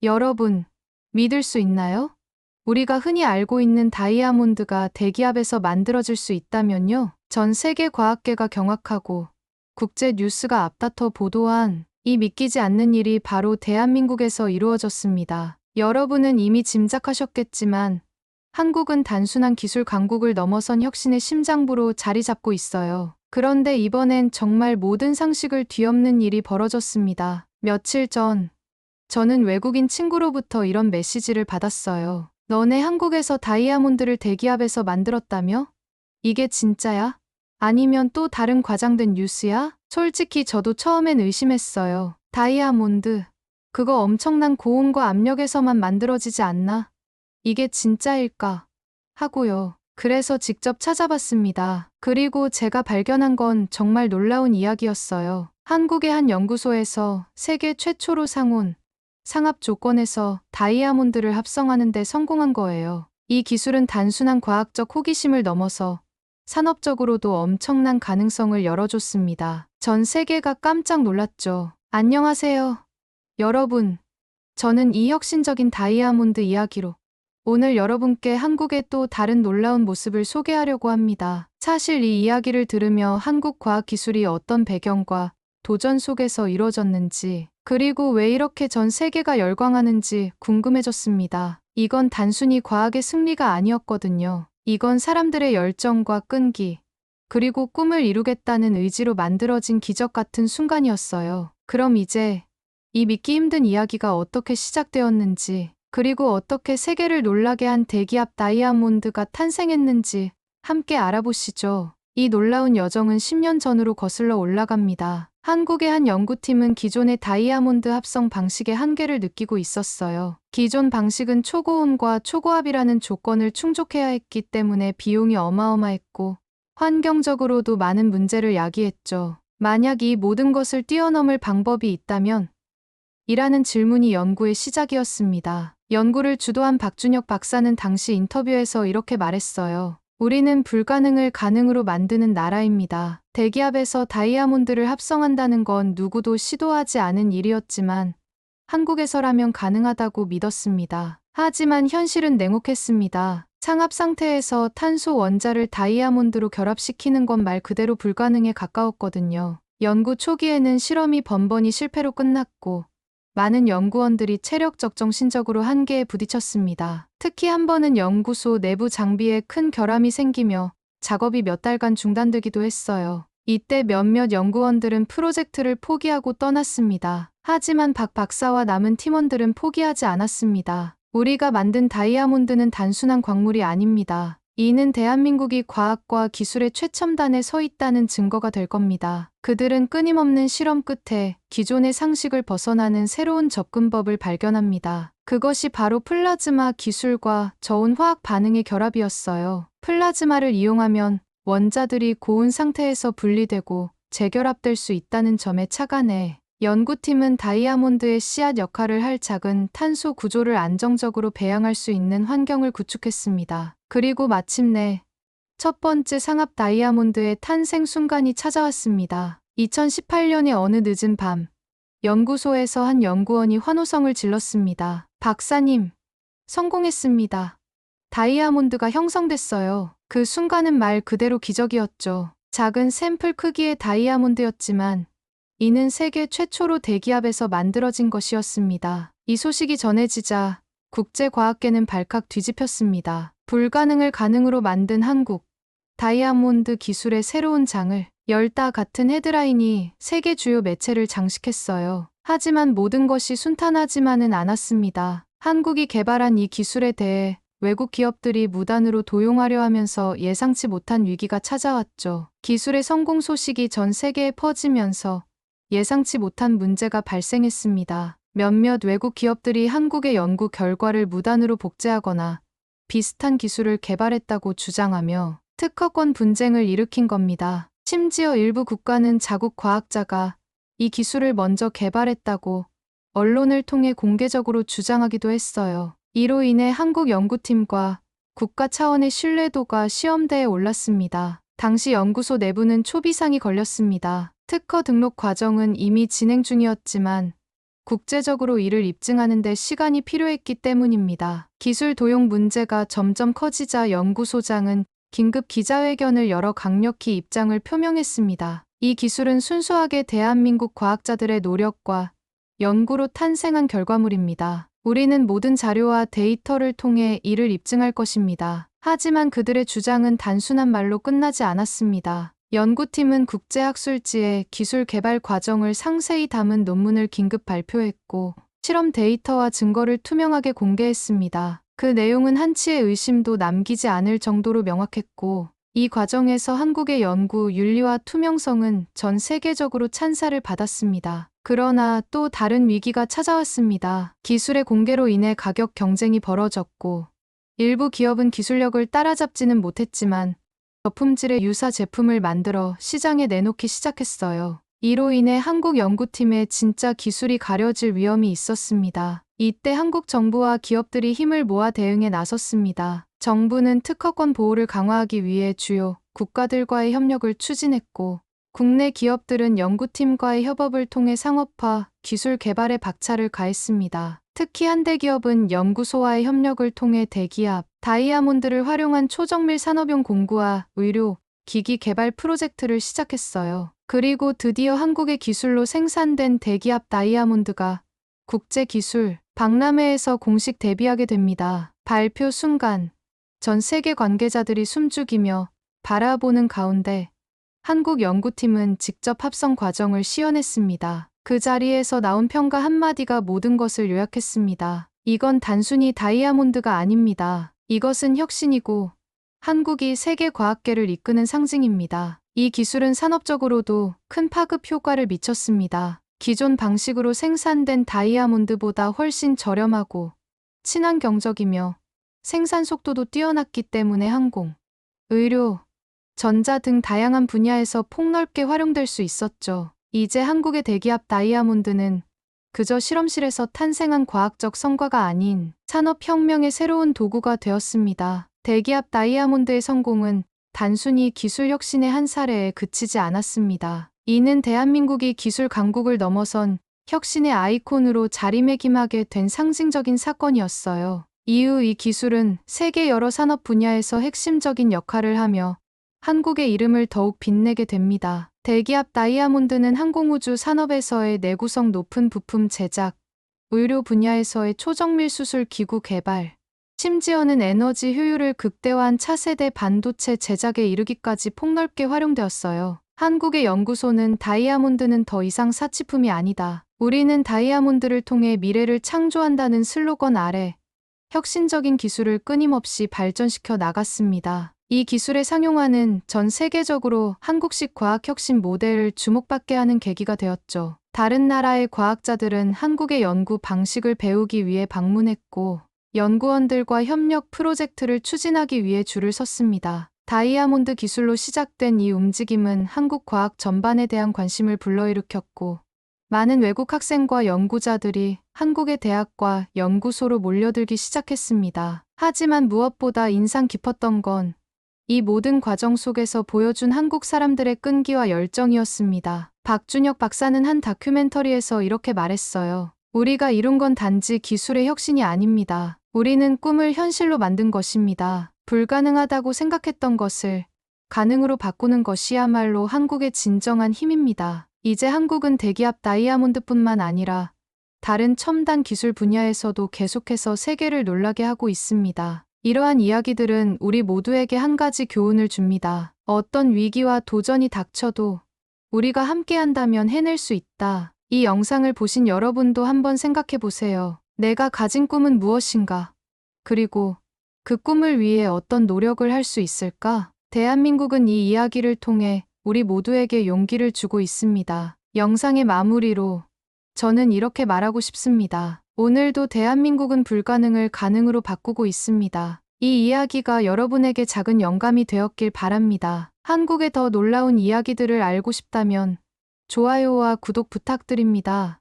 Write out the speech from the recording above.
여러분, 믿을 수 있나요? 우리가 흔히 알고 있는 다이아몬드가 대기압에서 만들어질 수 있다면요. 전 세계 과학계가 경악하고 국제 뉴스가 앞다퉈 보도한 이 믿기지 않는 일이 바로 대한민국에서 이루어졌습니다. 여러분은 이미 짐작하셨겠지만 한국은 단순한 기술 강국을 넘어선 혁신의 심장부로 자리 잡고 있어요. 그런데 이번엔 정말 모든 상식을 뒤엎는 일이 벌어졌습니다. 며칠 전 저는 외국인 친구로부터 이런 메시지를 받았어요. 너네 한국에서 다이아몬드를 대기압에서 만들었다며? 이게 진짜야? 아니면 또 다른 과장된 뉴스야? 솔직히 저도 처음엔 의심했어요. 다이아몬드. 그거 엄청난 고온과 압력에서만 만들어지지 않나? 이게 진짜일까? 하고요. 그래서 직접 찾아봤습니다. 그리고 제가 발견한 건 정말 놀라운 이야기였어요. 한국의 한 연구소에서 세계 최초로 상압 조건에서 다이아몬드를 합성하는 데 성공한 거예요. 이 기술은 단순한 과학적 호기심을 넘어서 산업적으로도 엄청난 가능성을 열어줬습니다. 전 세계가 깜짝 놀랐죠. 안녕하세요, 여러분. 저는 이 혁신적인 다이아몬드 이야기로 오늘 여러분께 한국의 또 다른 놀라운 모습을 소개하려고 합니다. 사실 이 이야기를 들으며 한국 과학기술이 어떤 배경과 도전 속에서 이루어졌는지, 그리고 왜 이렇게 전 세계가 열광하는지 궁금해졌습니다. 이건 단순히 과학의 승리가 아니었거든요. 이건 사람들의 열정과 끈기, 그리고 꿈을 이루겠다는 의지로 만들어진 기적 같은 순간이었어요. 그럼 이제 이 믿기 힘든 이야기가 어떻게 시작되었는지, 그리고 어떻게 세계를 놀라게 한 대기압 다이아몬드가 탄생했는지 함께 알아보시죠. 이 놀라운 여정은 10년 전으로 거슬러 올라갑니다. 한국의 한 연구팀은 기존의 다이아몬드 합성 방식의 한계를 느끼고 있었어요. 기존 방식은 초고온과 초고압이라는 조건을 충족해야 했기 때문에 비용이 어마어마했고 환경적으로도 많은 문제를 야기했죠. 만약 이 모든 것을 뛰어넘을 방법이 있다면? 이라는 질문이 연구의 시작이었습니다. 연구를 주도한 박준혁 박사는 당시 인터뷰에서 이렇게 말했어요. 우리는 불가능을 가능으로 만드는 나라입니다. 대기압에서 다이아몬드를 합성한다는 건 누구도 시도하지 않은 일이었지만 한국에서라면 가능하다고 믿었습니다. 하지만 현실은 냉혹했습니다. 상압 상태에서 탄소 원자를 다이아몬드로 결합시키는 건 말 그대로 불가능에 가까웠거든요. 연구 초기에는 실험이 번번이 실패로 끝났고 많은 연구원들이 체력 적정 신적으로 한계에 부딪혔습니다. 특히 한 번은 연구소 내부 장비에 큰 결함이 생기며 작업이 몇 달간 중단되기도 했어요. 이때 몇몇 연구원들은 프로젝트를 포기하고 떠났습니다. 하지만 박 박사와 남은 팀원들은 포기하지 않았습니다. 우리가 만든 다이아몬드는 단순한 광물이 아닙니다. 이는 대한민국이 과학과 기술의 최첨단에 서 있다는 증거가 될 겁니다. 그들은 끊임없는 실험 끝에 기존의 상식을 벗어나는 새로운 접근법을 발견합니다. 그것이 바로 플라즈마 기술과 저온 화학 반응의 결합이었어요. 플라즈마를 이용하면 원자들이 고온 상태에서 분리되고 재결합될 수 있다는 점에 착안해 연구팀은 다이아몬드의 씨앗 역할을 할 작은 탄소 구조를 안정적으로 배양할 수 있는 환경을 구축했습니다. 그리고 마침내 첫 번째 상압 다이아몬드의 탄생 순간이 찾아왔습니다. 2018년의 어느 늦은 밤, 연구소에서 한 연구원이 환호성을 질렀습니다. 박사님, 성공했습니다. 다이아몬드가 형성됐어요. 그 순간은 말 그대로 기적이었죠. 작은 샘플 크기의 다이아몬드였지만 이는 세계 최초로 대기압에서 만들어진 것이었습니다. 이 소식이 전해지자 국제과학계는 발칵 뒤집혔습니다. 불가능을 가능으로 만든 한국, 다이아몬드 기술의 새로운 장을 열다 같은 헤드라인이 세계 주요 매체를 장식했어요. 하지만 모든 것이 순탄하지만은 않았습니다. 한국이 개발한 이 기술에 대해 외국 기업들이 무단으로 도용하려 하면서 예상치 못한 위기가 찾아왔죠. 기술의 성공 소식이 전 세계에 퍼지면서 예상치 못한 문제가 발생했습니다. 몇몇 외국 기업들이 한국의 연구 결과를 무단으로 복제하거나 비슷한 기술을 개발했다고 주장하며 특허권 분쟁을 일으킨 겁니다. 심지어 일부 국가는 자국 과학자가 이 기술을 먼저 개발했다고 언론을 통해 공개적으로 주장하기도 했어요. 이로 인해 한국 연구팀과 국가 차원의 신뢰도가 시험대에 올랐습니다. 당시 연구소 내부는 초비상이 걸렸습니다. 특허 등록 과정은 이미 진행 중이었지만 국제적으로 이를 입증하는 데 시간이 필요했기 때문입니다. 기술 도용 문제가 점점 커지자 연구소장은 긴급 기자회견을 열어 강력히 입장을 표명했습니다. 이 기술은 순수하게 대한민국 과학자들의 노력과 연구로 탄생한 결과물입니다. 우리는 모든 자료와 데이터를 통해 이를 입증할 것입니다. 하지만 그들의 주장은 단순한 말로 끝나지 않았습니다. 연구팀은 국제학술지에 기술 개발 과정을 상세히 담은 논문을 긴급 발표했고 실험 데이터와 증거를 투명하게 공개했습니다. 그 내용은 한치의 의심도 남기지 않을 정도로 명확했고 이 과정에서 한국의 연구 윤리와 투명성은 전 세계적으로 찬사를 받았습니다. 그러나 또 다른 위기가 찾아왔습니다. 기술의 공개로 인해 가격 경쟁이 벌어졌고 일부 기업은 기술력을 따라잡지는 못했지만 저품질의 유사 제품을 만들어 시장에 내놓기 시작했어요. 이로 인해 한국 연구팀의 진짜 기술이 가려질 위험이 있었습니다. 이때 한국 정부와 기업들이 힘을 모아 대응에 나섰습니다. 정부는 특허권 보호를 강화하기 위해 주요 국가들과의 협력을 추진했고 국내 기업들은 연구팀과의 협업을 통해 상업화, 기술 개발에 박차를 가했습니다. 특히 한 대기업은 연구소와의 협력을 통해 대기압, 다이아몬드를 활용한 초정밀 산업용 공구와 의료, 기기 개발 프로젝트를 시작했어요. 그리고 드디어 한국의 기술로 생산된 대기압 다이아몬드가 국제기술 박람회에서 공식 데뷔하게 됩니다. 발표 순간 전 세계 관계자들이 숨죽이며 바라보는 가운데 한국 연구팀은 직접 합성 과정을 시연했습니다. 그 자리에서 나온 평가 한마디가 모든 것을 요약했습니다. 이건 단순히 다이아몬드가 아닙니다. 이것은 혁신이고 한국이 세계 과학계를 이끄는 상징입니다. 이 기술은 산업적으로도 큰 파급 효과를 미쳤습니다. 기존 방식으로 생산된 다이아몬드보다 훨씬 저렴하고 친환경적이며 생산 속도도 뛰어났기 때문에 항공, 의료, 전자 등 다양한 분야에서 폭넓게 활용될 수 있었죠. 이제 한국의 대기압 다이아몬드는 그저 실험실에서 탄생한 과학적 성과가 아닌 산업혁명의 새로운 도구가 되었습니다. 대기압 다이아몬드의 성공은 단순히 기술 혁신의 한 사례에 그치지 않았습니다. 이는 대한민국이 기술 강국을 넘어선 혁신의 아이콘으로 자리매김하게 된 상징적인 사건이었어요. 이후 이 기술은 세계 여러 산업 분야에서 핵심적인 역할을 하며 한국의 이름을 더욱 빛내게 됩니다. 대기압 다이아몬드는 항공우주 산업에서의 내구성 높은 부품 제작, 의료 분야에서의 초정밀 수술 기구 개발, 심지어는 에너지 효율을 극대화한 차세대 반도체 제작에 이르기까지 폭넓게 활용되었어요. 한국의 연구소는 다이아몬드는 더 이상 사치품이 아니다. 우리는 다이아몬드를 통해 미래를 창조한다는 슬로건 아래 혁신적인 기술을 끊임없이 발전시켜 나갔습니다. 이 기술의 상용화는 전 세계적으로 한국식 과학혁신 모델을 주목받게 하는 계기가 되었죠. 다른 나라의 과학자들은 한국의 연구 방식을 배우기 위해 방문했고 연구원들과 협력 프로젝트를 추진하기 위해 줄을 섰습니다. 다이아몬드 기술로 시작된 이 움직임은 한국 과학 전반에 대한 관심을 불러일으켰고 많은 외국 학생과 연구자들이 한국의 대학과 연구소로 몰려들기 시작했습니다. 하지만 무엇보다 인상 깊었던 건 이 모든 과정 속에서 보여준 한국 사람들의 끈기와 열정이었습니다. 박준혁 박사는 한 다큐멘터리에서 이렇게 말했어요. 우리가 이룬 건 단지 기술의 혁신이 아닙니다. 우리는 꿈을 현실로 만든 것입니다. 불가능하다고 생각했던 것을 가능으로 바꾸는 것이야말로 한국의 진정한 힘입니다. 이제 한국은 대기압 다이아몬드뿐만 아니라 다른 첨단 기술 분야에서도 계속해서 세계를 놀라게 하고 있습니다. 이러한 이야기들은 우리 모두에게 한 가지 교훈을 줍니다. 어떤 위기와 도전이 닥쳐도 우리가 함께한다면 해낼 수 있다. 이 영상을 보신 여러분도 한번 생각해 보세요. 내가 가진 꿈은 무엇인가? 그리고 그 꿈을 위해 어떤 노력을 할 수 있을까? 대한민국은 이 이야기를 통해 우리 모두에게 용기를 주고 있습니다. 영상의 마무리로 저는 이렇게 말하고 싶습니다. 오늘도 대한민국은 불가능을 가능으로 바꾸고 있습니다. 이 이야기가 여러분에게 작은 영감이 되었길 바랍니다. 한국의 더 놀라운 이야기들을 알고 싶다면 좋아요와 구독 부탁드립니다.